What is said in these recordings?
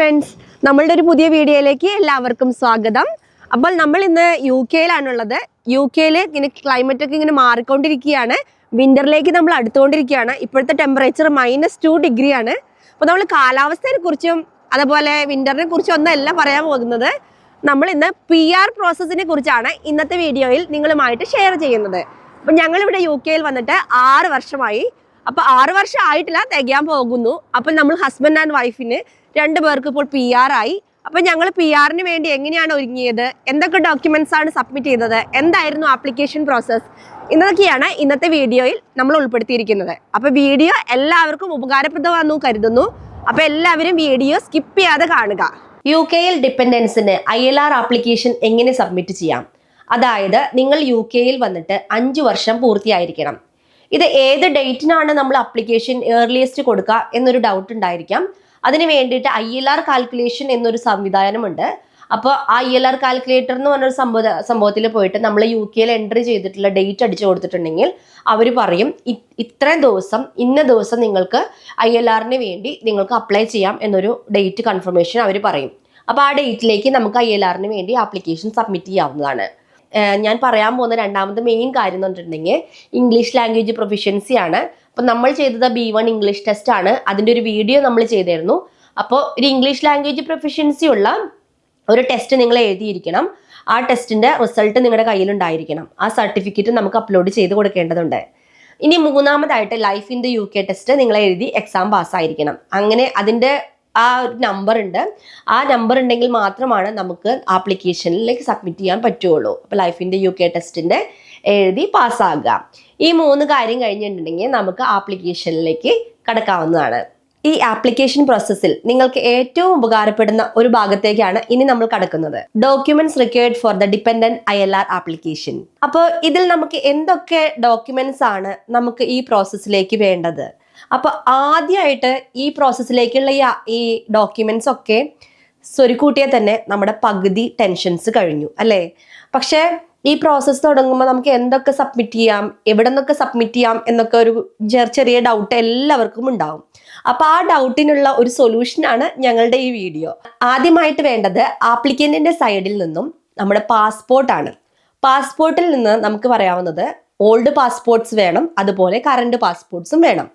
Friends, നമ്മളുടെ ഒരു പുതിയ വീഡിയോയിലേക്ക് എല്ലാവർക്കും സ്വാഗതം. അപ്പോൾ നമ്മൾ ഇന്ന് UK-ലാണുള്ളത്. UK-ൽ ഇങ്ങനെ ക്ലൈമറ്റ് ഒക്കെ ഇങ്ങനെ മാറിക്കൊണ്ടിരിക്കുകയാണ്. വിന്ററിലേക്ക് നമ്മൾ അടുത്തുകൊണ്ടിരിക്കുകയാണ്. ഇപ്പോഴത്തെ ടെമ്പറേച്ചർ -2 ഡിഗ്രി ആണ്. അപ്പോൾ നമ്മൾ കാലാവസ്ഥയെ കുറിച്ചും അതുപോലെ വിന്ററിനെ കുറിച്ചും ഒന്നല്ല പറയാൻ പോകുന്നത്. നമ്മൾ ഇന്ന് PR പ്രോസസ്സിനെ കുറിച്ചാണ് ഇന്നത്തെ വീഡിയോയിൽ നിങ്ങളുമായിട്ട് ഷെയർ ചെയ്യുന്നത്. അപ്പം ഞങ്ങളിവിടെ UK-ൽ വന്നിട്ട് 6 വർഷമായി. അപ്പോൾ 6 വർഷം ആയിട്ടില്ല, തികയാൻ പോകുന്നു. അപ്പം നമ്മൾ ഹസ്ബൻഡ് ആൻഡ് വൈഫിന് 2 പേർക്ക് ഇപ്പോൾ PR ആയി. അപ്പം ഞങ്ങൾ PR-ന് വേണ്ടി എങ്ങനെയാണ് ഒരുങ്ങിയത്, എന്തൊക്കെ ഡോക്യുമെന്റ്സ് ആണ് സബ്മിറ്റ് ചെയ്തത്, എന്തായിരുന്നു ആപ്ലിക്കേഷൻ പ്രോസസ്സ്, ഇതൊക്കെയാണ് ഇന്നത്തെ വീഡിയോയിൽ നമ്മൾ ഉൾപ്പെടുത്തിയിരിക്കുന്നത്. അപ്പോൾ വീഡിയോ എല്ലാവർക്കും ഉപകാരപ്രദമാണെന്ന് കരുതുന്നു. അപ്പോൾ എല്ലാവരും വീഡിയോ സ്കിപ്പ് ചെയ്യാതെ കാണുക. UK-ൽ ഡിപ്പെൻഡൻസിന് ILR ആപ്ലിക്കേഷൻ എങ്ങനെ സബ്മിറ്റ് ചെയ്യാം? അതായത് നിങ്ങൾ UK-ൽ വന്നിട്ട് 5 വർഷം പൂർത്തിയായിരിക്കണം. ഇത് ഏത് ഡേറ്റിനാണ് നമ്മൾ ആപ്ലിക്കേഷൻ ഏർലിയസ്റ്റ് കൊടുക്കുക എന്നൊരു ഡൗട്ട് ഉണ്ടായിരിക്കാം. അതിന് വേണ്ടിയിട്ട് ILR കാൽക്കുലേഷൻ എന്നൊരു സംവിധാനമുണ്ട്. അപ്പോൾ ILR കാൽക്കുലേറ്റർ എന്ന് പറഞ്ഞൊരു സംഭവത്തിൽ പോയിട്ട് നമ്മൾ UK-ൽ എൻട്രി ചെയ്തിട്ടുള്ള ഡേറ്റ് അടിച്ചു കൊടുത്തിട്ടുണ്ടെങ്കിൽ അവർ പറയും ഇത്രയും ദിവസം ഇന്ന ദിവസം നിങ്ങൾക്ക് ILR-ന് വേണ്ടി നിങ്ങൾക്ക് അപ്ലൈ ചെയ്യാം എന്നൊരു ഡേറ്റ് കൺഫർമേഷൻ അവർ പറയും. അപ്പോൾ ആ ഡേറ്റിലേക്ക് നമുക്ക് ILR-ന് വേണ്ടി ആപ്ലിക്കേഷൻ സബ്മിറ്റ് ചെയ്യാവുന്നതാണ്. ഞാൻ പറയാൻ പോകുന്ന രണ്ടാമത്തെ മെയിൻ കാര്യം എന്ന് പറഞ്ഞിട്ടുണ്ടെങ്കിൽ ഇംഗ്ലീഷ് ലാംഗ്വേജ് പ്രൊഫിഷ്യൻസി ആണ്. അപ്പം നമ്മൾ ചെയ്തത് B1 ഇംഗ്ലീഷ് ടെസ്റ്റ് ആണ്. അതിൻ്റെ ഒരു വീഡിയോ നമ്മൾ ചെയ്തിരുന്നു. അപ്പോൾ ഒരു ഇംഗ്ലീഷ് ലാംഗ്വേജ് പ്രൊഫിഷ്യൻസി ഉള്ള ഒരു ടെസ്റ്റ് നിങ്ങൾ എഴുതിയിരിക്കണം. ആ ടെസ്റ്റിൻ്റെ റിസൾട്ട് നിങ്ങളുടെ കയ്യിലുണ്ടായിരിക്കണം. ആ സർട്ടിഫിക്കറ്റ് നമുക്ക് അപ്ലോഡ് ചെയ്ത് കൊടുക്കേണ്ടതുണ്ട്. ഇനി മൂന്നാമതായിട്ട് life in the UK test നിങ്ങൾ എഴുതി എക്സാം പാസ്സായിരിക്കണം. അങ്ങനെ അതിൻ്റെ ആ ഒരു നമ്പർ ഉണ്ട്. ആ നമ്പർ ഉണ്ടെങ്കിൽ മാത്രമാണ് നമുക്ക് ആപ്ലിക്കേഷനിലേക്ക് സബ്മിറ്റ് ചെയ്യാൻ പറ്റുള്ളൂ. അപ്പോൾ ലൈഫ് ഇൻ ദ UK ടെസ്റ്റിൻ്റെ എഴുതി പാസ്സാകുക. ഈ 3 കാര്യം കഴിഞ്ഞിട്ടുണ്ടെങ്കിൽ നമുക്ക് ആപ്ലിക്കേഷനിലേക്ക് കടക്കാവുന്നതാണ്. ഈ ആപ്ലിക്കേഷൻ പ്രോസസ്സിൽ നിങ്ങൾക്ക് ഏറ്റവും ഉപകാരപ്പെടുന്ന ഒരു ഭാഗത്തേക്കാണ് ഇനി നമ്മൾ കടക്കുന്നത്. Documents required for the dependent ILR application. അപ്പോൾ ഇതിൽ നമുക്ക് എന്തൊക്കെ ഡോക്യുമെന്റ്സ് ആണ് നമുക്ക് ഈ പ്രോസസ്സിലേക്ക് വേണ്ടത്? അപ്പോൾ ആദ്യമായിട്ട് ഈ പ്രോസസ്സിലേക്കുള്ള ഈ ഡോക്യുമെന്റ്സ് ഒക്കെ സ്വരുക്കൂട്ടിയാൽ തന്നെ നമ്മുടെ പകുതി ടെൻഷൻസ് കഴിഞ്ഞു അല്ലേ? പക്ഷേ ഈ പ്രോസസ്സ് തുടങ്ങുമ്പോൾ നമുക്ക് എന്തൊക്കെ സബ്മിറ്റ് ചെയ്യാം, എവിടെ നിന്നൊക്കെ സബ്മിറ്റ് ചെയ്യാം എന്നൊക്കെ ഒരു ചെറിയ ഡൗട്ട് എല്ലാവർക്കും ഉണ്ടാവും. അപ്പോൾ ആ ഡൗട്ടിനുള്ള ഒരു സൊല്യൂഷനാണ് ഞങ്ങളുടെ ഈ വീഡിയോ. ആദ്യമായിട്ട് വേണ്ടത് ആപ്ലിക്കന്റിന്റെ സൈഡിൽ നിന്നും നമ്മുടെ പാസ്പോർട്ടാണ്. പാസ്പോർട്ടിൽ നിന്ന് നമുക്ക് പറയാവുന്നത് ഓൾഡ് പാസ്പോർട്ട്സ് വേണം, അതുപോലെ കറണ്ട് പാസ്പോർട്ട്സും വേണം.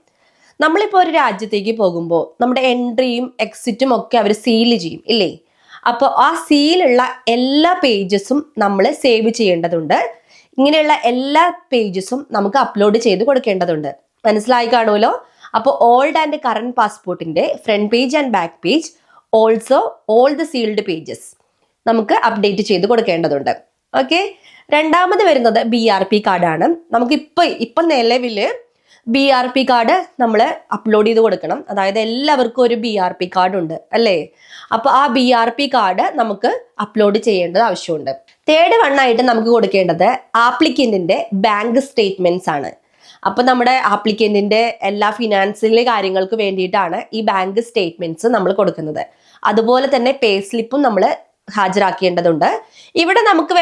നമ്മളിപ്പോൾ ഒരു രാജ്യത്തേക്ക് പോകുമ്പോൾ നമ്മുടെ എൻട്രിയും എക്സിറ്റും ഒക്കെ അവർ സീല് ചെയ്യും ഇല്ലേ? അപ്പോൾ ആ സീലുള്ള എല്ലാ പേജസും നമ്മൾ സേവ് ചെയ്യേണ്ടതുണ്ട്. ഇങ്ങനെയുള്ള എല്ലാ പേജസും നമുക്ക് അപ്ലോഡ് ചെയ്ത് കൊടുക്കേണ്ടതുണ്ട്. മനസ്സിലായി കാണുമല്ലോ? അപ്പോൾ ഓൾഡ് ആൻഡ് കറണ്ട് പാസ്പോർട്ടിന്റെ front page and back page, also all the sealed pages നമുക്ക് അപ്ഡേറ്റ് ചെയ്ത് കൊടുക്കേണ്ടതുണ്ട്. ഓക്കെ. രണ്ടാമത് വരുന്നത് BRP കാർഡാണ്. നമുക്ക് ഇപ്പം നിലവിൽ BRP കാർഡ് നമ്മൾ അപ്ലോഡ് ചെയ്ത് കൊടുക്കണം. അതായത് എല്ലാവർക്കും ഒരു BRP കാർഡ് ഉണ്ട് അല്ലേ? അപ്പോൾ ആ BRP കാർഡ് നമുക്ക് അപ്ലോഡ് ചെയ്യേണ്ടത് ആവശ്യമുണ്ട്. തേർഡ് വണ്ണായിട്ട് നമുക്ക് കൊടുക്കേണ്ടത് ആപ്ലിക്കന്റിന്റെ ബാങ്ക് സ്റ്റേറ്റ്മെന്റ്സ് ആണ്. അപ്പൊ നമ്മുടെ ആപ്ലിക്കന്റിന്റെ എല്ലാ ഫിനാൻഷ്യൽ കാര്യങ്ങൾക്ക് വേണ്ടിയിട്ടാണ് ഈ ബാങ്ക് സ്റ്റേറ്റ്മെന്റ്സ് നമ്മൾ കൊടുക്കുന്നത്. അതുപോലെ തന്നെ പേ സ്ലിപ്പും നമ്മൾ ഹാജരാക്കേണ്ടതുണ്ട്. ഇവിടെ നമുക്ക്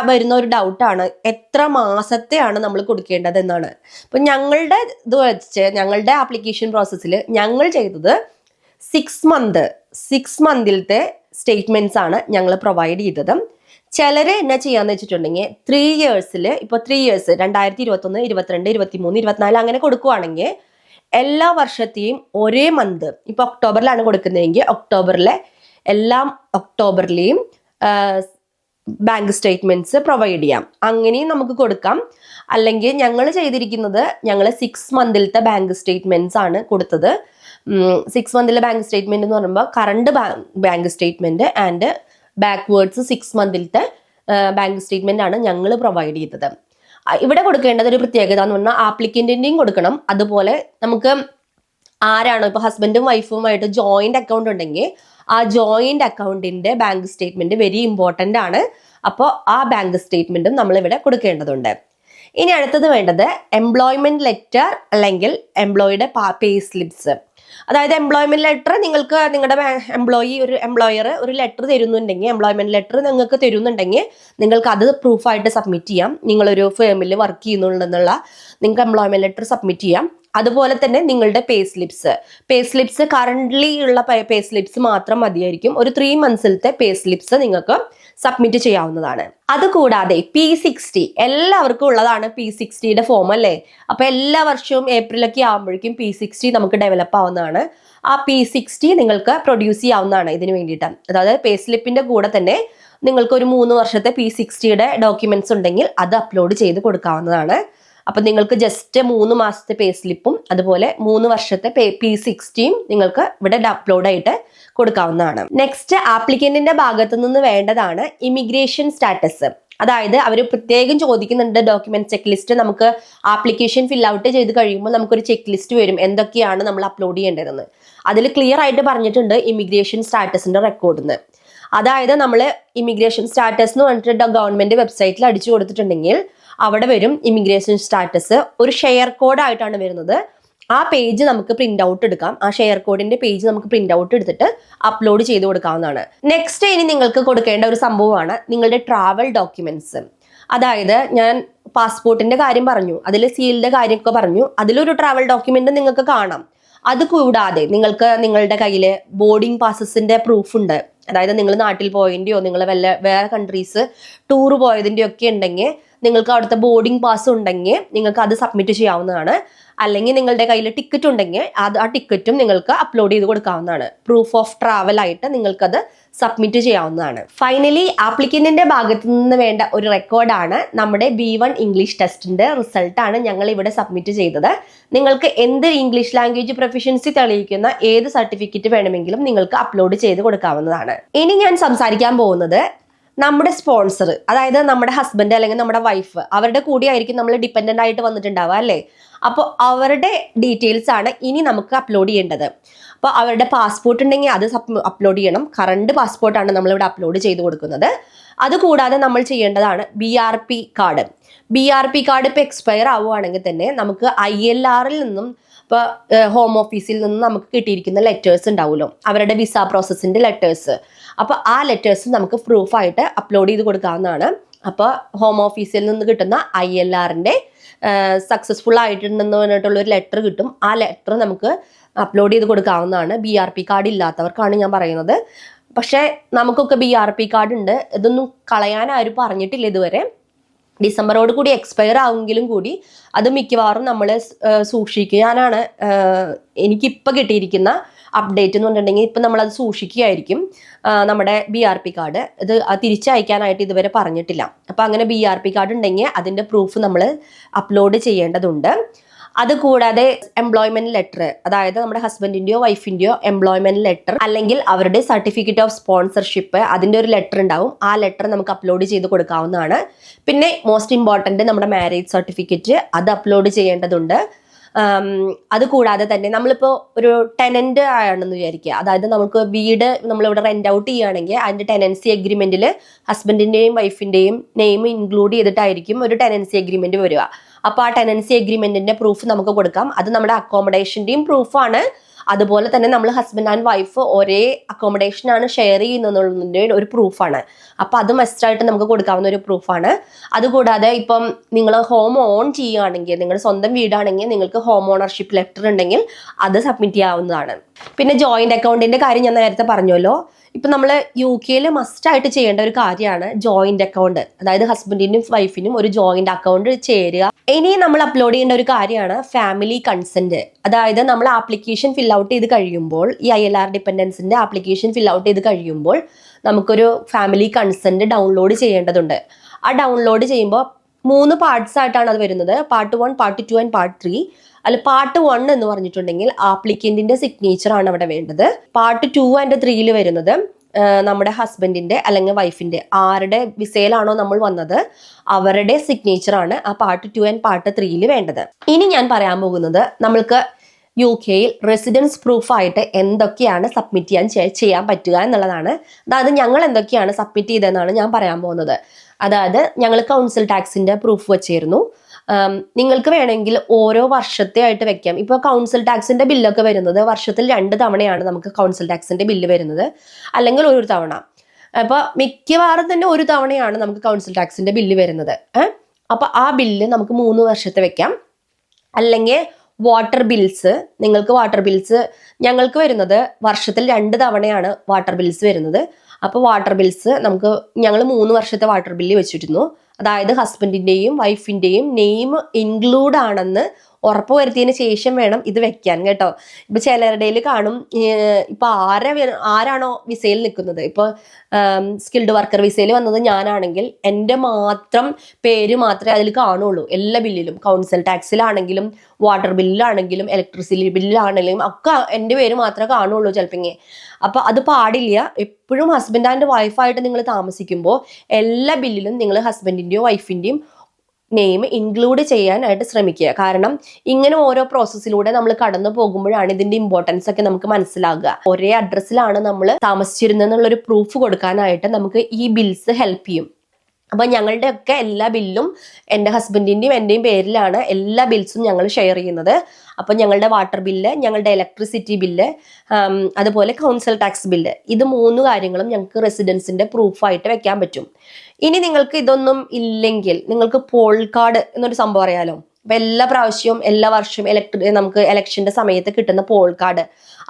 വരുന്ന ഒരു ഡൗട്ടാണ് എത്ര മാസത്തെയാണ് നമ്മൾ കൊടുക്കേണ്ടത് എന്നാണ്. അപ്പൊ ഞങ്ങളുടെ ഇത് വെച്ച് ഞങ്ങളുടെ ആപ്ലിക്കേഷൻ പ്രോസസ്സിൽ ഞങ്ങൾ ചെയ്തത് 6 മന്തിലത്തെ സ്റ്റേറ്റ്മെന്റ്സ് ആണ് ഞങ്ങൾ പ്രൊവൈഡ് ചെയ്തത്. ചിലര് എന്നാ ചെയ്യാന്ന് വെച്ചിട്ടുണ്ടെങ്കിൽ 3 ഇയേഴ്സിൽ ഇപ്പോൾ 3 ഇയേഴ്സ് 2021, 22, 23, 24 അങ്ങനെ കൊടുക്കുവാണെങ്കിൽ എല്ലാ വർഷത്തെയും ഒരേ മന്ത്, ഇപ്പൊ ഒക്ടോബറിലാണ് കൊടുക്കുന്നതെങ്കിൽ ഒക്ടോബറിലെയും ബാങ്ക് സ്റ്റേറ്റ്മെന്റ്സ് പ്രൊവൈഡ് ചെയ്യാം. അങ്ങനെയും നമുക്ക് കൊടുക്കാം. അല്ലെങ്കിൽ ഞങ്ങൾ ചെയ്തിരിക്കുന്നത് ഞങ്ങൾ 6 മന്തിലത്തെ ബാങ്ക് സ്റ്റേറ്റ്മെന്റ്സ് ആണ് കൊടുത്തത്. 6 മന്തിലെ ബാങ്ക് സ്റ്റേറ്റ്മെന്റ് എന്ന് പറയുമ്പോൾ current bank statement and backwards 6 മന്തിലത്തെ ബാങ്ക് സ്റ്റേറ്റ്മെന്റ് ആണ് ഞങ്ങൾ പ്രൊവൈഡ് ചെയ്തത്. ഇവിടെ കൊടുക്കേണ്ടത് ഒരു പ്രത്യേകത എന്ന് പറഞ്ഞാൽ ആപ്ലിക്കന്റിന്റെയും കൊടുക്കണം. അതുപോലെ നമുക്ക് ആരാണോ ഇപ്പൊ ഹസ്ബൻഡും വൈഫുമായിട്ട് ജോയിന്റ് അക്കൗണ്ട് ഉണ്ടെങ്കിൽ ആ ജോയിന്റ് അക്കൗണ്ടിന്റെ ബാങ്ക് സ്റ്റേറ്റ്മെന്റ് വെരി ഇമ്പോർട്ടന്റ് ആണ്. അപ്പോൾ ആ ബാങ്ക് സ്റ്റേറ്റ്മെന്റും നമ്മൾ ഇവിടെ കൊടുക്കേണ്ടതുണ്ട്. ഇനി അടുത്തത് വേണ്ടത് എംപ്ലോയ്മെന്റ് ലെറ്റർ അല്ലെങ്കിൽ എംപ്ലോയിയുടെ പേ സ്ലിപ്സ്. അതായത് എംപ്ലോയ്മെന്റ് ലെറ്റർ നിങ്ങൾക്ക് നിങ്ങളുടെ എംപ്ലോയർ ഒരു ലെറ്റർ തരുന്നുണ്ടെങ്കിൽ, എംപ്ലോയ്മെന്റ് ലെറ്റർ നിങ്ങൾക്ക് തരുന്നുണ്ടെങ്കിൽ നിങ്ങൾക്ക് അത് പ്രൂഫായിട്ട് സബ്മിറ്റ് ചെയ്യാം. നിങ്ങളൊരു ഫേമിൽ വർക്ക് ചെയ്യുന്നുണ്ടെന്നുള്ള നിങ്ങൾക്ക് എംപ്ലോയ്മെന്റ് ലെറ്റർ സബ്മിറ്റ് ചെയ്യാം. അതുപോലെ തന്നെ നിങ്ങളുടെ പേ സ്ലിപ്സ് കറന്റ്ലി ഉള്ള പേ സ്ലിപ്സ് മാത്രം മതിയായിരിക്കും. ഒരു 3 monthsത്തെ പേ സ്ലിപ്സ് നിങ്ങൾക്ക് സബ്മിറ്റ് ചെയ്യാവുന്നതാണ്. അതുകൂടാതെ P60 എല്ലാവർക്കും ഉള്ളതാണ്. P60യുടെ ഫോം അല്ലേ? അപ്പൊ എല്ലാ വർഷവും ഏപ്രിലൊക്കെ ആകുമ്പോഴേക്കും P60 നമുക്ക് ഡെവലപ്പ് ആവുന്നതാണ്. ആ P60 നിങ്ങൾക്ക് പ്രൊഡ്യൂസ് ചെയ്യാവുന്നതാണ് ഇതിന് വേണ്ടിയിട്ട്. അതായത് പേ സ്ലിപ്പിന്റെ കൂടെ തന്നെ നിങ്ങൾക്ക് ഒരു 3 വർഷത്തെ P60യുടെ ഡോക്യുമെന്റ്സ് ഉണ്ടെങ്കിൽ അത് അപ്ലോഡ് ചെയ്ത് കൊടുക്കാവുന്നതാണ്. അപ്പൊ നിങ്ങൾക്ക് ജസ്റ്റ് 3 മാസത്തെ പേ സ്ലിപ്പും അതുപോലെ 3 വർഷത്തെ P60യും നിങ്ങൾക്ക് ഇവിടെ അപ്ലോഡ് ആയിട്ട് കൊടുക്കാവുന്നതാണ്. നെക്സ്റ്റ് ആപ്ലിക്കന്റിന്റെ ഭാഗത്തു നിന്ന് വേണ്ടതാണ് ഇമിഗ്രേഷൻ സ്റ്റാറ്റസ്. അതായത് അവർ പ്രത്യേകം ചോദിക്കുന്നുണ്ട് ഡോക്യുമെന്റ് ചെക്ക് ലിസ്റ്റ്. നമുക്ക് ആപ്ലിക്കേഷൻ ഫിൽ ഔട്ട് ചെയ്ത് കഴിയുമ്പോൾ നമുക്കൊരു ചെക്ക് ലിസ്റ്റ് വരും എന്തൊക്കെയാണ് നമ്മൾ അപ്ലോഡ് ചെയ്യേണ്ടതെന്ന്. അതിൽ ക്ലിയർ ആയിട്ട് പറഞ്ഞിട്ടുണ്ട് ഇമിഗ്രേഷൻ സ്റ്റാറ്റസിന്റെ റെക്കോർഡിന്ന്. അതായത് നമ്മൾ ഇമിഗ്രേഷൻ സ്റ്റാറ്റസ് എന്ന് പറഞ്ഞിട്ട് ഗവൺമെന്റ് വെബ്സൈറ്റിൽ അടിച്ചു കൊടുത്തിട്ടുണ്ടെങ്കിൽ അവിടെ വരും ഇമിഗ്രേഷൻ സ്റ്റാറ്റസ്. ഒരു ഷെയർ കോഡ് ആയിട്ടാണ് വരുന്നത്. ആ പേജ് നമുക്ക് പ്രിന്റ് ഔട്ട് എടുക്കാം. ആ ഷെയർ കോഡിന്റെ പേജ് നമുക്ക് പ്രിന്റ് ഔട്ട് എടുത്തിട്ട് അപ്ലോഡ് ചെയ്ത് കൊടുക്കാവുന്നതാണ്. നെക്സ്റ്റ് ഇനി നിങ്ങൾക്ക് കൊടുക്കേണ്ട ഒരു സംഭവമാണ് നിങ്ങളുടെ ട്രാവൽ ഡോക്യുമെന്റ്സ്. അതായത് ഞാൻ പാസ്പോർട്ടിന്റെ കാര്യം പറഞ്ഞു, അതിൽ സീലിന്റെ കാര്യമൊക്കെ പറഞ്ഞു. അതിലൊരു ട്രാവൽ ഡോക്യുമെന്റ് നിങ്ങൾക്ക് കാണാം. അത് കൂടാതെ നിങ്ങൾക്ക് നിങ്ങളുടെ കയ്യിൽ ബോർഡിംഗ് പാസസിന്റെ പ്രൂഫ് ഉണ്ട്. അതായത് നിങ്ങൾ നാട്ടിൽ പോയതിൻ്റെയോ നിങ്ങൾ വേറെ കൺട്രീസ് ടൂർ പോയതിൻ്റെയോ ഒക്കെ ഉണ്ടെങ്കിൽ നിങ്ങൾക്ക് അവിടുത്തെ ബോർഡിംഗ് പാസ് ഉണ്ടെങ്കിൽ നിങ്ങൾക്ക് അത് സബ്മിറ്റ് ചെയ്യാവുന്നതാണ്. അല്ലെങ്കിൽ നിങ്ങളുടെ കയ്യിൽ ടിക്കറ്റ് ഉണ്ടെങ്കിൽ ആ ടിക്കറ്റും നിങ്ങൾക്ക് അപ്ലോഡ് ചെയ്ത് കൊടുക്കാവുന്നതാണ്. പ്രൂഫ് ഓഫ് ട്രാവൽ ആയിട്ട് നിങ്ങൾക്കത് സബ്മിറ്റ് ചെയ്യാവുന്നതാണ്. ഫൈനലി ആപ്ലിക്കന്റിന്റെ ഭാഗത്തു നിന്ന് വേണ്ട ഒരു റെക്കോർഡാണ് നമ്മുടെ B1 ഇംഗ്ലീഷ് ടെസ്റ്റിന്റെ റിസൾട്ടാണ് ഞങ്ങൾ ഇവിടെ സബ്മിറ്റ് ചെയ്തത്. നിങ്ങൾക്ക് എന്ത് ഇംഗ്ലീഷ് ലാംഗ്വേജ് പ്രൊഫിഷ്യൻസി തെളിയിക്കുന്ന ഏത് സർട്ടിഫിക്കറ്റ് വേണമെങ്കിലും നിങ്ങൾക്ക് അപ്ലോഡ് ചെയ്ത് കൊടുക്കാവുന്നതാണ്. ഇനി ഞാൻ സംസാരിക്കാൻ പോകുന്നത് നമ്മുടെ സ്പോൺസർ, അതായത് നമ്മുടെ ഹസ്ബൻഡ് അല്ലെങ്കിൽ നമ്മുടെ വൈഫ്, അവരുടെ കൂടി ആയിരിക്കും നമ്മൾ ഡിപ്പെൻഡന്റ് ആയിട്ട് വന്നിട്ടുണ്ടാവുക അല്ലേ? അപ്പോൾ അവരുടെ ഡീറ്റെയിൽസ് ആണ് ഇനി നമുക്ക് അപ്ലോഡ് ചെയ്യേണ്ടത്. അപ്പോൾ അവരുടെ പാസ്പോർട്ട് ഉണ്ടെങ്കിൽ അത് അപ്ലോഡ് ചെയ്യണം. കറണ്ട് പാസ്പോർട്ടാണ് നമ്മളിവിടെ അപ്ലോഡ് ചെയ്ത് കൊടുക്കുന്നത്. അതുകൂടാതെ നമ്മൾ ചെയ്യേണ്ടതാണ് BRP കാർഡ്. BRP കാർഡ് ഇപ്പോൾ എക്സ്പയർ ആവുകയാണെങ്കിൽ തന്നെ നമുക്ക് ILRൽ നിന്നും ഇപ്പോൾ ഹോം ഓഫീസിൽ നിന്ന് നമുക്ക് കിട്ടിയിരിക്കുന്ന ലെറ്റേഴ്സ് ഉണ്ടാവുമല്ലോ, അവരുടെ വിസ പ്രോസസ്സിന്റെ ലെറ്റേഴ്സ്. അപ്പോൾ ആ ലെറ്റേഴ്സ് നമുക്ക് പ്രൂഫായിട്ട് അപ്ലോഡ് ചെയ്ത് കൊടുക്കാവുന്നതാണ്. അപ്പോൾ ഹോം ഓഫീസിൽ നിന്ന് കിട്ടുന്ന ILRന്റെ സക്സസ്ഫുൾ ആയിട്ടുണ്ടെന്ന് പറഞ്ഞിട്ടുള്ള ഒരു ലെറ്റർ കിട്ടും. ആ ലെറ്റർ നമുക്ക് അപ്ലോഡ് ചെയ്ത് കൊടുക്കാവുന്നതാണ്. BRP കാർഡ് ഇല്ലാത്തവർക്കാണ് ഞാൻ പറയുന്നത്. പക്ഷേ നമുക്കൊക്കെ BRP കാർഡ് ഉണ്ട്. ഇതൊന്നും കളയാൻ ആരും പറഞ്ഞിട്ടില്ല ഇതുവരെ. ഡിസംബറോട് കൂടി എക്സ്പയർ ആവുമെങ്കിലും കൂടി അത് മിക്കവാറും നമ്മൾ സൂക്ഷിക്കാനാണ് എനിക്കിപ്പോൾ കിട്ടിയിരിക്കുന്ന അപ്ഡേറ്റ് എന്ന് പറഞ്ഞിട്ടുണ്ടെങ്കിൽ. ഇപ്പം നമ്മളത് സൂക്ഷിക്കുകയായിരിക്കും. നമ്മുടെ BRP കാർഡ് ഇത് തിരിച്ചയക്കാനായിട്ട് ഇതുവരെ പറഞ്ഞിട്ടില്ല. അപ്പം അങ്ങനെ BRP കാർഡ് ഉണ്ടെങ്കിൽ അതിൻ്റെ പ്രൂഫ് നമ്മൾ അപ്ലോഡ് ചെയ്യേണ്ടതുണ്ട്. അതുകൂടാതെ എംപ്ലോയ്മെന്റ് ലെറ്റർ, അതായത് നമ്മുടെ ഹസ്ബൻഡിന്റെയോ വൈഫിന്റെയോ എംപ്ലോയ്മെന്റ് ലെറ്റർ അല്ലെങ്കിൽ അവരുടെ സർട്ടിഫിക്കറ്റ് ഓഫ് സ്പോൺസർഷിപ്പ്, അതിന്റെ ഒരു ലെറ്റർ ഉണ്ടാവും. ആ ലെറ്റർ നമുക്ക് അപ്ലോഡ് ചെയ്ത് കൊടുക്കാവുന്നതാണ്. പിന്നെ മോസ്റ്റ് ഇമ്പോർട്ടന്റ് നമ്മുടെ മാരേജ് സർട്ടിഫിക്കറ്റ്, അത് അപ്ലോഡ് ചെയ്യേണ്ടതുണ്ട്. അതുകൂടാതെ തന്നെ നമ്മളിപ്പോൾ ഒരു ടെനന്റ് ആണെന്ന് വിചാരിക്കുക. അതായത് നമുക്ക് വീട് നമ്മളിവിടെ റെന്റ് ഔട്ട് ചെയ്യുകയാണെങ്കിൽ അതിന്റെ ടെനൻസി എഗ്രിമെന്റിൽ ഹസ്ബൻഡിന്റെയും വൈഫിന്റെയും നെയിം ഇൻക്ലൂഡ് ചെയ്തിട്ടായിരിക്കും ഒരു ടെനൻസി എഗ്രിമെന്റ് വരിക. അപ്പോൾ ആ ടെനൻസി എഗ്രിമെന്റിന്റെ പ്രൂഫ് നമുക്ക് കൊടുക്കാം. അത് നമ്മുടെ അക്കോമഡേഷന്റെയും പ്രൂഫാണ്. അതുപോലെ തന്നെ നമ്മൾ ഹസ്ബൻഡ് ആൻഡ് വൈഫ് ഒരേ അക്കോമഡേഷനാണ് ഷെയർ ചെയ്യുന്നതിൻ്റെ ഒരു പ്രൂഫാണ്. അപ്പം അത് മസ്റ്റായിട്ട് നമുക്ക് കൊടുക്കാവുന്ന ഒരു പ്രൂഫാണ്. അതുകൂടാതെ ഇപ്പം നിങ്ങൾ ഹോം ഓൺ ചെയ്യുകയാണെങ്കിൽ, നിങ്ങളുടെ സ്വന്തം വീടാണെങ്കിൽ നിങ്ങൾക്ക് ഹോം ഓണർഷിപ്പ് ലെറ്റർ ഉണ്ടെങ്കിൽ അത് സബ്മിറ്റ് ചെയ്യാവുന്നതാണ്. പിന്നെ ജോയിന്റ് അക്കൗണ്ടിന്റെ കാര്യം ഞാൻ നേരത്തെ പറഞ്ഞല്ലോ. ഇപ്പം നമ്മൾ UK മസ്റ്റായിട്ട് ചെയ്യേണ്ട ഒരു കാര്യമാണ് ജോയിന്റ് അക്കൗണ്ട്. അതായത് ഹസ്ബൻഡിനും വൈഫിനും ഒരു ജോയിന്റ് അക്കൗണ്ട് ചേരുക. ഇനി നമ്മൾ അപ്ലോഡ് ചെയ്യേണ്ട ഒരു കാര്യമാണ് ഫാമിലി കൺസെന്റ്. അതായത് നമ്മൾ ആപ്ലിക്കേഷൻ ഫിൽ ഔട്ട് ചെയ്ത് കഴിയുമ്പോൾ, ഈ ILR ഡിപ്പെൻഡൻസിന്റെ ആപ്ലിക്കേഷൻ ഫിൽ ഔട്ട് ചെയ്ത് കഴിയുമ്പോൾ നമുക്കൊരു ഫാമിലി കൺസെന്റ് ഡൗൺലോഡ് ചെയ്യേണ്ടതുണ്ട്. ആ ഡൗൺലോഡ് ചെയ്യുമ്പോൾ 3 പാർട്സ് ആയിട്ടാണ് അത് വരുന്നത്. Part 1, part 2 and part 3. അല്ല, പാർട്ട് 1 എന്ന് പറഞ്ഞിട്ടുണ്ടെങ്കിൽ ആപ്ലിക്കന്റിന്റെ സിഗ്നേച്ചർ ആണ് അവിടെ വേണ്ടത്. പാർട്ട് 2 ആൻഡ് 3 വരുന്നത് നമ്മുടെ ഹസ്ബൻഡിന്റെ അല്ലെങ്കിൽ വൈഫിന്റെ, ആരുടെ വിസയിലാണോ നമ്മൾ വന്നത് അവരുടെ സിഗ്നേച്ചർ ആണ് ആ പാർട്ട് 2 ആൻഡ് പാർട്ട് 3 വേണ്ടത്. ഇനി ഞാൻ പറയാൻ പോകുന്നത് നമ്മൾക്ക് UK റെസിഡൻസ് പ്രൂഫായിട്ട് എന്തൊക്കെയാണ് സബ്മിറ്റ് ചെയ്യാൻ പറ്റുക എന്നുള്ളതാണ്. അതായത് ഞങ്ങൾ എന്തൊക്കെയാണ് സബ്മിറ്റ് ചെയ്തതെന്നാണ് ഞാൻ പറയാൻ പോകുന്നത്. അതായത് ഞങ്ങൾ കൗൺസിൽ ടാക്സിന്റെ പ്രൂഫ് വെച്ചിരുന്നു. നിങ്ങൾക്ക് വേണമെങ്കിൽ ഓരോ വർഷത്തെ ആയിട്ട് വെക്കാം. ഇപ്പോൾ കൗൺസിൽ ടാക്സിന്റെ ബില്ലൊക്കെ വരുന്നത് വർഷത്തിൽ 2 തവണയാണ് നമുക്ക് കൗൺസിൽ ടാക്സിന്റെ ബില്ല് വരുന്നത്, അല്ലെങ്കിൽ ഒരു തവണ. അപ്പോൾ മിക്കവാറും തന്നെ ഒരു തവണയാണ് നമുക്ക് കൗൺസിൽ ടാക്സിന്റെ ബില്ല് വരുന്നത്. അപ്പോൾ ആ ബില്ല് നമുക്ക് 3 വർഷത്തെ വെക്കാം, അല്ലെങ്കിൽ വാട്ടർ ബിൽസ്, നിങ്ങൾക്ക് വാട്ടർ ബിൽസ് ഞങ്ങൾക്ക് വരുന്നത് വർഷത്തിൽ 2 തവണയാണ് വാട്ടർ ബിൽസ് വരുന്നത്. അപ്പോൾ വാട്ടർ ബിൽസ് ഞങ്ങൾ 3 വർഷത്തെ വാട്ടർ ബില്ല് വെച്ചിരുന്നു. അതായത് ഹസ്ബൻഡിന്റെയും വൈഫിന്റെയും നെയിം ഇൻക്ലൂഡ് ആണെന്ന് ഉറപ്പ് വരുത്തിയതിന് ശേഷം വേണം ഇത് വെക്കാൻ കേട്ടോ. ഇപ്പൊ ചിലരുടെയിൽ കാണും ഇപ്പൊ ആരാണോ വിസയിൽ നിൽക്കുന്നത്, ഇപ്പൊ സ്കിൽഡ് വർക്കർ വിസയിൽ വന്നത് ഞാനാണെങ്കിൽ എൻ്റെ മാത്രം പേര് മാത്രമേ അതിൽ കാണുള്ളൂ. എല്ലാ ബില്ലിലും, കൗൺസിൽ ടാക്സിലാണെങ്കിലും വാട്ടർ ബില്ലിലാണെങ്കിലും ഇലക്ട്രിസിറ്റി ബില്ലിലാണെങ്കിലും ഒക്കെ എൻ്റെ പേര് മാത്രമേ കാണുള്ളൂ ചിലപ്പോൾ. അപ്പൊ അത് പാടില്ല. എപ്പോഴും ഹസ്ബൻഡ് ആൻഡ് വൈഫായിട്ട് നിങ്ങൾ താമസിക്കുമ്പോൾ എല്ലാ ബില്ലിലും നിങ്ങൾ ഹസ്ബൻഡിന്റെയോ വൈഫിന്റെയും നെയിം ഇൻക്ലൂഡ് ചെയ്യാനായിട്ട് ശ്രമിക്കുക. കാരണം ഇങ്ങനെ ഓരോ പ്രോസസ്സിലൂടെ നമ്മൾ കടന്നു പോകുമ്പോഴാണ് ഇതിന്റെ ഇമ്പോർട്ടൻസ് ഒക്കെ നമുക്ക് മനസ്സിലാകുക. ഒരേ അഡ്രസ്സിലാണ് നമ്മൾ താമസിച്ചിരുന്നെന്നുള്ളൊരു പ്രൂഫ് കൊടുക്കാനായിട്ട് നമുക്ക് ഈ ബിൽസ് ഹെൽപ്പ് ചെയ്യും. അപ്പൊ ഞങ്ങളുടെ ഒക്കെ എല്ലാ ബില്ലും എൻ്റെ ഹസ്ബൻഡിന്റെയും എൻ്റെയും പേരിലാണ് എല്ലാ ബിൽസും ഞങ്ങൾ ഷെയർ ചെയ്യുന്നത്. അപ്പൊ ഞങ്ങളുടെ വാട്ടർ ബില്ല്, ഞങ്ങളുടെ ഇലക്ട്രിസിറ്റി ബില്ല്, അതുപോലെ കൗൺസിൽ ടാക്സ് ബില്ല്, ഇത് 3 കാര്യങ്ങളും ഞങ്ങൾക്ക് റെസിഡൻസിന്റെ പ്രൂഫായിട്ട് വെക്കാൻ പറ്റും. ഇനി നിങ്ങൾക്ക് ഇതൊന്നും ഇല്ലെങ്കിൽ നിങ്ങൾക്ക് പോൾ കാർഡ് എന്നൊരു സംഭവം അറിയാലോ. അപ്പൊ എല്ലാ പ്രാവശ്യവും എല്ലാ വർഷവും നമുക്ക് ഇലക്ഷന്റെ സമയത്ത് കിട്ടുന്ന പോൾ കാർഡ്,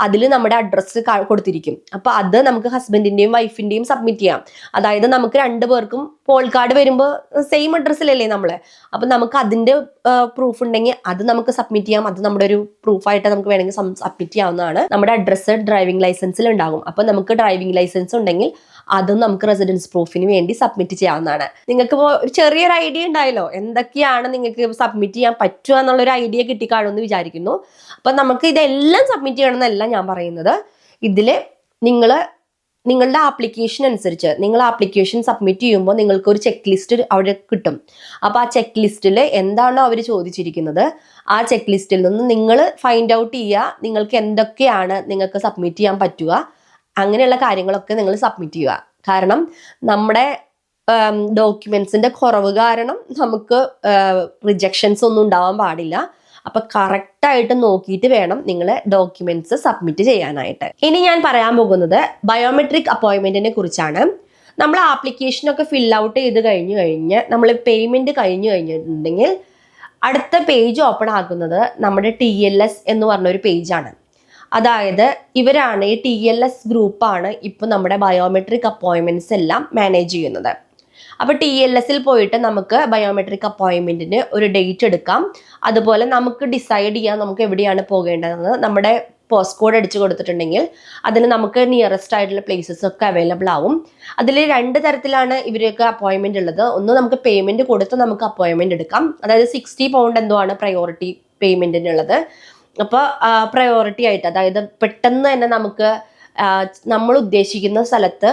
അതിൽ നമ്മുടെ അഡ്രസ്സ് കൊടുത്തിരിക്കും. അപ്പൊ അത് നമുക്ക് ഹസ്ബൻഡിന്റെയും വൈഫിന്റെയും സബ്മിറ്റ് ചെയ്യാം. അതായത് നമുക്ക് 2 പേർക്കും പോൾ കാർഡ് വരുമ്പോൾ സെയിം അഡ്രസ്സിലല്ലേ നമ്മള്. അപ്പൊ നമുക്ക് അതിന്റെ പ്രൂഫ് ഉണ്ടെങ്കിൽ അത് നമുക്ക് സബ്മിറ്റ് ചെയ്യാം. അത് നമ്മുടെ ഒരു പ്രൂഫായിട്ട് നമുക്ക് വേണമെങ്കിൽ സബ്മിറ്റ് ചെയ്യാവുന്നതാണ്. നമ്മുടെ അഡ്രസ്സ് ഡ്രൈവിംഗ് ലൈസൻസിൽ ഉണ്ടാകും. അപ്പൊ നമുക്ക് ഡ്രൈവിംഗ് ലൈസൻസ് ഉണ്ടെങ്കിൽ അതും നമുക്ക് റെസിഡൻസ് പ്രൂഫിന് വേണ്ടി സബ്മിറ്റ് ചെയ്യാവുന്നതാണ്. നിങ്ങൾക്ക് ഇപ്പോൾ ഒരു ചെറിയൊരു ഐഡിയ ഉണ്ടായല്ലോ എന്തൊക്കെയാണ് നിങ്ങൾക്ക് സബ്മിറ്റ് ചെയ്യാൻ പറ്റുക എന്നുള്ളൊരു ഐഡിയ കിട്ടിക്കാണുമെന്ന് വിചാരിക്കുന്നു. അപ്പൊ നമുക്ക് ഇതെല്ലാം സബ്മിറ്റ് ചെയ്യണമെന്നല്ല ഞാൻ പറയുന്നത്. ഇതില് നിങ്ങളുടെ ആപ്ലിക്കേഷൻ അനുസരിച്ച് നിങ്ങൾ ആപ്ലിക്കേഷൻ സബ്മിറ്റ് ചെയ്യുമ്പോൾ നിങ്ങൾക്ക് ഒരു ചെക്ക് ലിസ്റ്റ് അവിടെ കിട്ടും. അപ്പൊ ആ ചെക്ക് ലിസ്റ്റിൽ എന്താണോ അവർ ചോദിച്ചിരിക്കുന്നത് ആ ചെക്ക് ലിസ്റ്റിൽ നിന്ന് നിങ്ങൾ ഫൈൻഡ് ഔട്ട് ചെയ്യുക നിങ്ങൾക്ക് എന്തൊക്കെയാണ് നിങ്ങൾക്ക് സബ്മിറ്റ് ചെയ്യാൻ പറ്റുക. അങ്ങനെയുള്ള കാര്യങ്ങളൊക്കെ നിങ്ങൾ സബ്മിറ്റ് ചെയ്യുക. കാരണം നമ്മുടെ ഡോക്യുമെന്റ്സിന്റെ കുറവ് കാരണം നമുക്ക് റിജക്ഷൻസ് ഒന്നും ഉണ്ടാവാൻ പാടില്ല. അപ്പൊ കറക്റ്റ് ആയിട്ട് നോക്കിയിട്ട് വേണം നിങ്ങൾ ഡോക്യുമെന്റ്സ് സബ്മിറ്റ് ചെയ്യാനായിട്ട്. ഇനി ഞാൻ പറയാൻ പോകുന്നത് ബയോമെട്രിക് അപ്പോയിന്റ്മെന്റിനെ കുറിച്ചാണ്. നമ്മൾ ആപ്ലിക്കേഷനൊക്കെ ഫിൽ ഔട്ട് ചെയ്ത് കഴിഞ്ഞ് നമ്മൾ പേയ്മെന്റ് കഴിഞ്ഞിട്ടുണ്ടെങ്കിൽ അടുത്ത പേജ് ഓപ്പൺ ആക്കുന്നത് നമ്മുടെ TLS എന്ന് പറഞ്ഞൊരു പേജാണ്. അതായത് ഇവരാണ് ഈ TLS ഗ്രൂപ്പാണ് ഇപ്പൊ നമ്മുടെ ബയോമെട്രിക് അപ്പോയിന്റ്മെന്റ്സ് എല്ലാം മാനേജ് ചെയ്യുന്നത്. അപ്പൊ TLSൽ പോയിട്ട് നമുക്ക് ബയോമെട്രിക് അപ്പോയിന്റ്മെന്റിന് ഒരു ഡേറ്റ് എടുക്കാം. അതുപോലെ നമുക്ക് ഡിസൈഡ് ചെയ്യാം നമുക്ക് എവിടെയാണ് പോകേണ്ടതെന്ന്. നമ്മുടെ പോസ്റ്റ് കോഡ് അടിച്ചു കൊടുത്തിട്ടുണ്ടെങ്കിൽ അതിന് നമുക്ക് നിയറസ്റ്റ് ആയിട്ടുള്ള പ്ലേസസ് ഒക്കെ അവൈലബിൾ ആവും. അതിൽ 2 തരത്തിലാണ് ഇവരൊക്കെ അപ്പോയിന്റ്മെന്റ് ഉള്ളത്. ഒന്ന് നമുക്ക് പേയ്മെന്റ് കൊടുത്ത് നമുക്ക് അപ്പോയിന്റ്മെന്റ് എടുക്കാം. അതായത് 60 പൗണ്ട് എന്തോ ആണ് പ്രയോറിറ്റി പേയ്മെന്റിനുള്ളത്. അപ്പോൾ പ്രയോറിറ്റി ആയിട്ട്, അതായത് പെട്ടെന്ന് തന്നെ നമുക്ക് നമ്മൾ ഉദ്ദേശിക്കുന്ന സ്ഥലത്ത്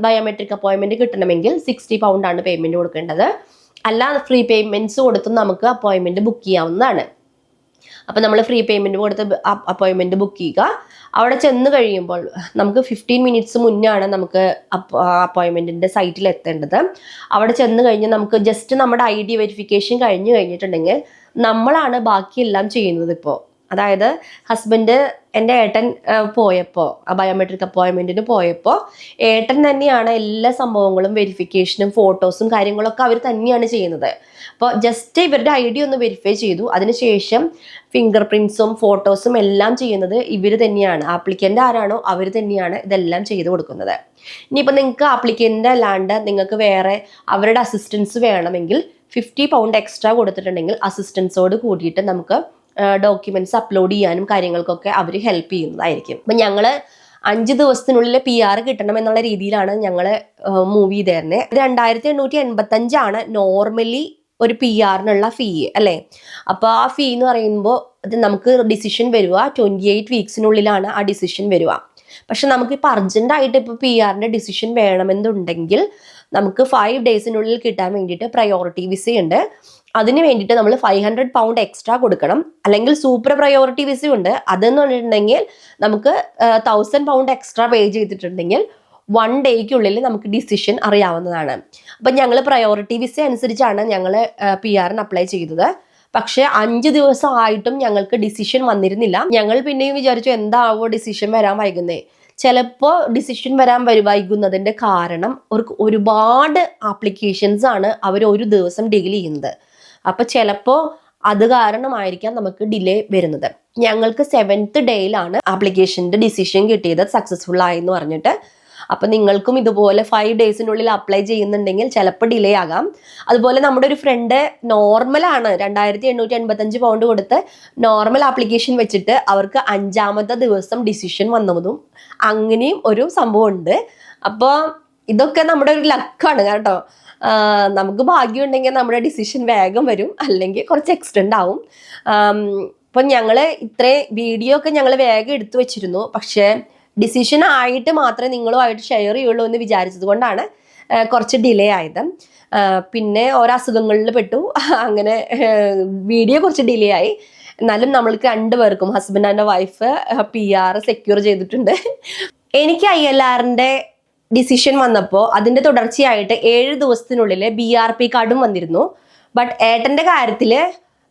ബയോമെട്രിക് അപ്പോയിന്റ്മെന്റ് കിട്ടണമെങ്കിൽ 60 പൗണ്ടാണ് പേയ്മെന്റ് കൊടുക്കേണ്ടത്. അല്ലാതെ ഫ്രീ പേയ്മെന്റ്സ് കൊടുത്തും നമുക്ക് അപ്പോയിന്റ്മെന്റ് ബുക്ക് ചെയ്യാവുന്നതാണ്. അപ്പൊ നമ്മൾ ഫ്രീ പേയ്മെന്റ് കൊടുത്ത് അപ്പോയിന്റ്മെന്റ് ബുക്ക് ചെയ്യുക. അവിടെ ചെന്ന് കഴിയുമ്പോൾ നമുക്ക് 15 മിനിറ്റ്സ് മുന്നാണ് നമുക്ക് അപ്പോയിന്റ്മെന്റിന്റെ സൈറ്റിൽ എത്തേണ്ടത്. അവിടെ ചെന്ന് കഴിഞ്ഞ് നമുക്ക് ജസ്റ്റ് നമ്മുടെ ID വെരിഫിക്കേഷൻ കഴിഞ്ഞിട്ടുണ്ടെങ്കിൽ നമ്മളാണ് ബാക്കിയെല്ലാം ചെയ്യുന്നത്. ഇപ്പോൾ അതായത് ഹസ്ബൻഡ് എൻ്റെ ഏട്ടൻ പോയപ്പോൾ ബയോമെട്രിക് അപ്പോയിന്റ്മെന്റിന് പോയപ്പോൾ ഏട്ടൻ തന്നെയാണ് എല്ലാ സംഭവങ്ങളും വെരിഫിക്കേഷനും ഫോട്ടോസും കാര്യങ്ങളൊക്കെ അവർ തന്നെയാണ് ചെയ്യുന്നത്. അപ്പോൾ ജസ്റ്റ് ഇവരുടെ ID ഒന്ന് വെരിഫൈ ചെയ്തു. അതിനുശേഷം ഫിംഗർ പ്രിന്റ്സും ഫോട്ടോസും എല്ലാം ചെയ്യുന്നത് ഇവർ തന്നെയാണ്. ആപ്ലിക്കൻ്റ് ആരാണോ അവർ തന്നെയാണ് ഇതെല്ലാം ചെയ്ത് കൊടുക്കുന്നത്. ഇനിയിപ്പോൾ നിങ്ങൾക്ക് ആപ്ലിക്കൻ്റ് അല്ലാണ്ട് നിങ്ങൾക്ക് വേറെ അവരുടെ അസിസ്റ്റൻസ് വേണമെങ്കിൽ 50 പൗണ്ട് എക്സ്ട്രാ കൊടുത്തിട്ടുണ്ടെങ്കിൽ അസിസ്റ്റൻസോട് കൂടിയിട്ട് നമുക്ക് ഡോക്യുമെന്റ്സ് അപ്ലോഡ് ചെയ്യാനും കാര്യങ്ങൾക്കൊക്കെ അവർ ഹെൽപ്പ് ചെയ്യുന്നതായിരിക്കും. അപ്പം ഞങ്ങൾ 5 ദിവസത്തിനുള്ളിൽ PR കിട്ടണം എന്നുള്ള രീതിയിലാണ് ഞങ്ങൾ മൂവ് ചെയ്തേരുന്നത്. 2885 നോർമലി ഒരു PR-നുള്ള ഫീ അല്ലേ. അപ്പോൾ ആ ഫീ എന്ന് പറയുമ്പോൾ അത് നമുക്ക് ഡിസിഷൻ വരിക 28 വീക്സിനുള്ളിലാണ് ആ ഡിസിഷൻ വരിക. പക്ഷെ നമുക്കിപ്പോൾ അർജന്റായിട്ട് ഇപ്പോൾ PR-ന്റെ ഡിസിഷൻ വേണമെന്നുണ്ടെങ്കിൽ നമുക്ക് 5 ഡേയ്സിനുള്ളിൽ കിട്ടാൻ വേണ്ടിയിട്ട് പ്രയോറിറ്റി വിസയുണ്ട്. അതിന് വേണ്ടിയിട്ട് നമ്മൾ 500 പൗണ്ട് എക്സ്ട്രാ കൊടുക്കണം. അല്ലെങ്കിൽ സൂപ്പർ പ്രയോറിറ്റി വിസയുണ്ട്. അതെന്ന് പറഞ്ഞിട്ടുണ്ടെങ്കിൽ നമുക്ക് 1000 പൗണ്ട് എക്സ്ട്രാ പേ ചെയ്തിട്ടുണ്ടെങ്കിൽ 1 ഡേയ്ക്കുള്ളിൽ നമുക്ക് ഡിസിഷൻ അറിയാവുന്നതാണ്. അപ്പം ഞങ്ങൾ പ്രയോറിറ്റി വിസ അനുസരിച്ചാണ് ഞങ്ങൾ PR-ന് അപ്ലൈ ചെയ്തത്. പക്ഷെ 5 ദിവസം ആയിട്ടും ഞങ്ങൾക്ക് ഡിസിഷൻ വന്നിരുന്നില്ല. ഞങ്ങൾ പിന്നെയും വിചാരിച്ചു എന്താവോ ഡിസിഷൻ വരാൻ വൈകുന്നേ. ചിലപ്പോൾ ഡിസിഷൻ വരാൻ വൈകുന്നതിന്റെ കാരണം ഒരുപാട് ആപ്ലിക്കേഷൻസ് ആണ് അവർ ഒരു ദിവസം ഡീൽ ചെയ്യുന്നത്. അപ്പൊ ചിലപ്പോൾ അത് കാരണമായിരിക്കാം നമുക്ക് ഡിലേ വരുന്നത്. ഞങ്ങൾക്ക് 7th ഡേയിലാണ് ആപ്ലിക്കേഷൻ്റെ ഡിസിഷൻ കിട്ടിയത്, സക്സസ്ഫുൾ ആയി എന്ന് പറഞ്ഞിട്ട്. അപ്പം നിങ്ങൾക്കും ഇതുപോലെ 5 ഡേയ്സിനുള്ളിൽ അപ്ലൈ ചെയ്യുന്നുണ്ടെങ്കിൽ ചിലപ്പോൾ ഡിലേ ആകാം. അതുപോലെ നമ്മുടെ ഒരു ഫ്രണ്ട് നോർമലാണ് 2885 പൗണ്ട് കൊടുത്ത് നോർമൽ ആപ്ലിക്കേഷൻ വെച്ചിട്ട് അവർക്ക് 5ാമത്തെ ദിവസം ഡിസിഷൻ വന്നതും അങ്ങനെയും ഒരു സംഭവം ഉണ്ട്. അപ്പോൾ ഇതൊക്കെ നമ്മുടെ ഒരു ലക്കാണ് കേട്ടോ. നമുക്ക് ഭാഗ്യമുണ്ടെങ്കിൽ നമ്മുടെ ഡിസിഷൻ വേഗം വരും, അല്ലെങ്കിൽ കുറച്ച് എക്സ്റ്റെൻഡ് ആവും. ഇപ്പം ഞങ്ങൾ വീഡിയോ ഒക്കെ ഞങ്ങൾ വേഗം എടുത്തു വെച്ചിരുന്നു, പക്ഷേ ഡിസിഷൻ ആയിട്ട് മാത്രമേ നിങ്ങളുമായിട്ട് ഷെയർ ചെയ്യുള്ളൂ എന്ന് വിചാരിച്ചത് കൊണ്ടാണ് കുറച്ച് ഡിലേ ആയത്. പിന്നെ ഓരോ അസുഖങ്ങളിൽ പെട്ടു, അങ്ങനെ വീഡിയോ കുറച്ച് ഡിലേ ആയി. എന്നാലും നമ്മൾക്ക് 2 പേർക്കും, husband and wife, PR secure ചെയ്തിട്ടുണ്ട്. എനിക്ക് ILRന്റെ ഡിസിഷൻ വന്നപ്പോൾ അതിൻ്റെ തുടർച്ചയായിട്ട് 7 ദിവസത്തിനുള്ളിൽ BRP കാർഡും വന്നിരുന്നു. ബട്ട് ഏട്ടൻ്റെ കാര്യത്തിൽ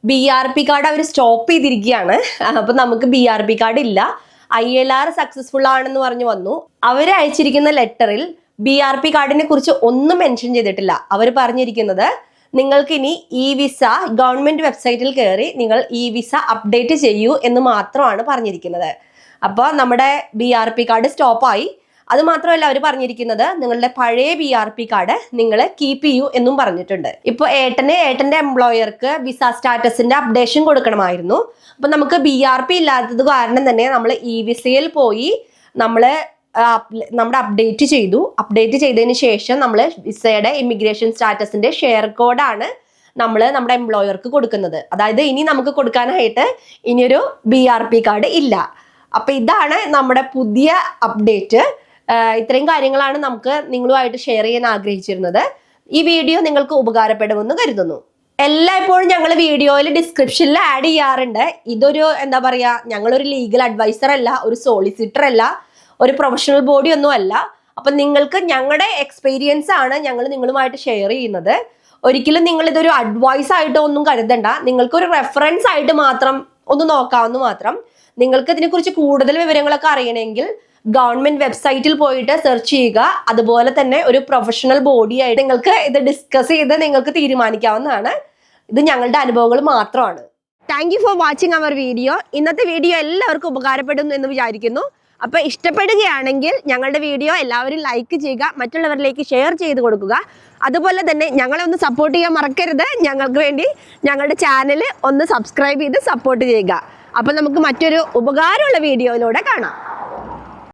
BRP കാർഡ് അവർ സ്റ്റോപ്പ് ചെയ്തിരിക്കുകയാണ്. അപ്പം നമുക്ക് BRP കാർഡ് ഇല്ല. ILR സക്സസ്ഫുൾ ആണെന്ന് പറഞ്ഞു വന്നു. അവർ അയച്ചിരിക്കുന്ന ലെറ്ററിൽ BRP കാർഡിനെ കുറിച്ച് ഒന്നും മെൻഷൻ ചെയ്തിട്ടില്ല. അവർ പറഞ്ഞിരിക്കുന്നത് നിങ്ങൾക്ക് ഇനി വിസ ഗവൺമെന്റ് വെബ്സൈറ്റിൽ കയറി നിങ്ങൾ വിസ അപ്ഡേറ്റ് ചെയ്യൂ എന്ന് മാത്രമാണ് പറഞ്ഞിരിക്കുന്നത്. അപ്പോൾ നമ്മുടെ BRP കാർഡ് സ്റ്റോപ്പായി. അത് മാത്രമല്ല അവർ പറഞ്ഞിരിക്കുന്നത് നിങ്ങളുടെ പഴയ BRP കാർഡ് നിങ്ങൾ കീപ്പ് ചെയ്യൂ എന്നും പറഞ്ഞിട്ടുണ്ട്. ഇപ്പോൾ ഏട്ടന്റെ എംപ്ലോയർക്ക് വിസ സ്റ്റാറ്റസിന്റെ അപ്ഡേഷൻ കൊടുക്കണമായിരുന്നു. അപ്പൊ നമുക്ക് BRP ഇല്ലാത്തത് കാരണം തന്നെ നമ്മൾ വിസയിൽ പോയി നമ്മുടെ അപ്ഡേറ്റ് ചെയ്തതിന് ശേഷം നമ്മൾ വിസയുടെ ഇമിഗ്രേഷൻ സ്റ്റാറ്റസിന്റെ ഷെയർ കോഡാണ് നമ്മൾ നമ്മുടെ എംപ്ലോയർക്ക് കൊടുക്കുന്നത്. അതായത് ഇനി നമുക്ക് കൊടുക്കാനായിട്ട് ഇനിയൊരു BRP കാർഡ് ഇല്ല. അപ്പൊ ഇതാണ് നമ്മുടെ പുതിയ അപ്ഡേറ്റ്. ഇത്രയും കാര്യങ്ങളാണ് നമുക്ക് നിങ്ങളുമായിട്ട് ഷെയർ ചെയ്യാൻ ആഗ്രഹിച്ചിരുന്നത്. ഈ വീഡിയോ നിങ്ങൾക്ക് ഉപകാരപ്പെടുമെന്ന് കരുതുന്നു. എല്ലായ്പ്പോഴും ഞങ്ങൾ വീഡിയോയിൽ ഡിസ്ക്രിപ്ഷനിൽ ആഡ് ചെയ്യാറുണ്ട്. ഇതൊരു എന്താ പറയുക, ഞങ്ങളൊരു ലീഗൽ അഡ്വൈസർ അല്ല, ഒരു സോളിസിറ്റർ അല്ല, ഒരു പ്രൊഫഷണൽ ബോഡി ഒന്നും അല്ല. അപ്പം നിങ്ങൾക്ക് ഞങ്ങളുടെ എക്സ്പീരിയൻസ് ആണ് ഞങ്ങൾ നിങ്ങളുമായിട്ട് ഷെയർ ചെയ്യുന്നത്. ഒരിക്കലും നിങ്ങൾ ഇതൊരു അഡ്വൈസ് ആയിട്ടോ ഒന്നും കരുതണ്ട. നിങ്ങൾക്കൊരു റെഫറൻസ് ആയിട്ട് മാത്രം ഒന്ന് നോക്കാവുന്ന മാത്രം. നിങ്ങൾക്ക് ഇതിനെക്കുറിച്ച് കൂടുതൽ വിവരങ്ങളൊക്കെ അറിയണമെങ്കിൽ ഗവൺമെന്റ് വെബ്സൈറ്റിൽ പോയിട്ട് സെർച്ച് ചെയ്യുക. അതുപോലെ തന്നെ ഒരു പ്രൊഫഷണൽ ബോഡി ആയിട്ട് നിങ്ങൾക്ക് ഇത് ഡിസ്കസ് ചെയ്ത് നിങ്ങൾക്ക് തീരുമാനിക്കാവുന്നതാണ്. ഇത് ഞങ്ങളുടെ അനുഭവങ്ങൾ മാത്രമാണ്. Thank you for watching our video. ഇന്നത്തെ വീഡിയോ എല്ലാവർക്കും ഉപകാരപ്പെടും എന്ന് വിചാരിക്കുന്നു. അപ്പോൾ ഇഷ്ടപ്പെടുകയാണെങ്കിൽ ഞങ്ങളുടെ വീഡിയോ എല്ലാവരും ലൈക്ക് ചെയ്യുക, മറ്റുള്ളവരിലേക്ക് ഷെയർ ചെയ്ത് കൊടുക്കുക. അതുപോലെ തന്നെ ഞങ്ങളെ ഒന്ന് സപ്പോർട്ട് ചെയ്യാൻ മറക്കരുത്. ഞങ്ങൾക്ക് വേണ്ടി ഞങ്ങളുടെ ചാനൽ ഒന്ന് സബ്സ്ക്രൈബ് ചെയ്ത് സപ്പോർട്ട് ചെയ്യുക. അപ്പോൾ നമുക്ക് മറ്റൊരു ഉപകാരമുള്ള വീഡിയോയിലൂടെ കാണാം.